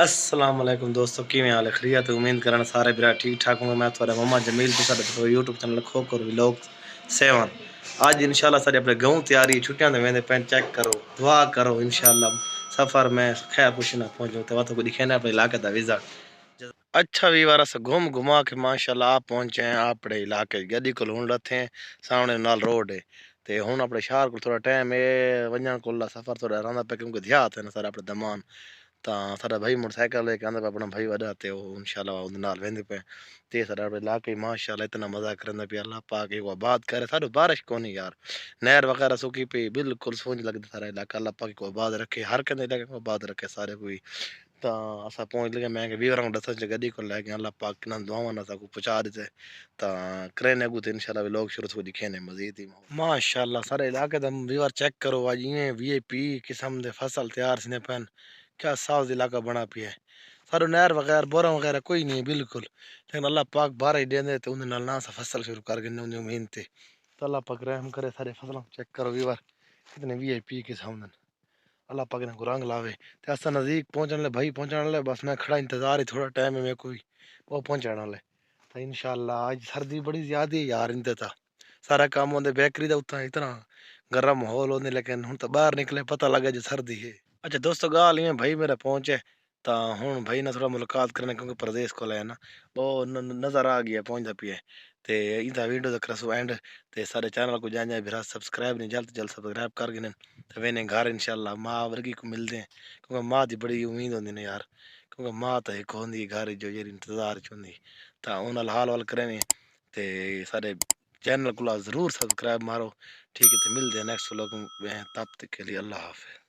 السلام علیکم دوستو، کیویں حال ہے؟ خیریت؟ امید کرنا سارے برا ٹھیک ٹھاک ہوں گے۔ میں تھوڑا مما جمیل تو سارے یوٹیوب چینل کھو کر ولاگ 7 اج انشاءاللہ سارے اپنے گاؤں تیاری چھٹیاں دے ویندے پین، چیک کرو، دعا کرو انشاءاللہ سفر میں خیر خوش نہ پہنچو تے واتو کو دکھانا اپنے علاقے دا وزٹ اچھا وی وارا سے گھوم گھما کے ماشاءاللہ آپ پہنچے ہیں اپنے علاقے گڈی کول ہن رہتے ہیں سامنے نال روڈ ہے تے ہن اپنے شہر کو تھوڑا ٹائم ہے ونجن کو سفر تھوڑا رہندا پہ کیونکہ دیہات ہے نا سارا اپنے دمان تا سارا بھائی موٹر سائیکل لے کے آندا اپنا بھائی وڈا تے وہ انشاءاللہ اون نال ویندے پے تے سارا اپنے علاقے ماشاءاللہ اتنا مزہ کرندا پیا اللہ پاک ایک آباد کرے سارا بارش کونی یار نہر وغیرہ سوکی پی بالکل سونج لگدا سارا علاقہ اللہ پاک کو آباد رکھے ہر کنے علاقے کو آباد رکھے سارے کوئی تا اسا پہنچ لگے میں کہ ویوروں دس گڈی کو لے کے اللہ پاک کنا دعاواں نہ کو پہنچا دے تا کرنے کو انشاءاللہ لوگ شروع سے دکھانے مزید ہی ماشاءاللہ سارے علاقے دا ویور چیک کرو اج وی ائی پی قسم دے فصل تیار سنے پن کیا صاف علاقہ بنا پیا ہے سارو نہر وغیرہ بورا وغیرہ کوئی نہیں بالکل لیکن اللہ پاک بارہ ہی دے تے ان نال نہ فصل شروع کر کے نے امید تے تو اللہ پاک رحم کرے سارے فصل چیک کرو ویور کتنے وی ائی پی کے سامنے اللہ پاک نے رنگ لاوے تے اسا نزدیک پہنچن لے بھائی پہنچن لے بس میں کھڑا انتظار ہی تھوڑا ٹائم ہے میں کوئی وہ پہنچنا لے تو انشاءاللہ آج سردی بڑی زیادہ ہے یار انتے تا سارا کام ہوندے بیکری دا اتنا گرم ماحول ہوندے لیکن ہن تو باہر نکلے پتہ لگا جو سردی ہے اچھا دوستو گال یہ بھائی میرا پہنچے تا ہن بھائی نہ تھوڑا ملاقات کرنے کیونکہ پردیس کو لے نا وہ نظر آ گیا پہنچدا پیا تے ایندا ویڈیو دا کرسو اینڈ تے سارے چینل کو جائیں بھرا سبسکرائب نہیں جلد جلد سبسکرائب کر گنے تے وینے گھر انشاءاللہ ماں ورگی کو ملدے ہیں کیونکہ ماں دی بڑی امید ہوندی نے یار کیونکہ ماں تا ایک ہوندی گھر جو یہ انتظار چوندی تا اون حال وال کرنے تے سارے چینل کو ضرور سبسکرائب مارو ٹھیک ہے تے ملتے ہیں نیکسٹ ولاگ میں تب تک کے لیے اللہ حافظ۔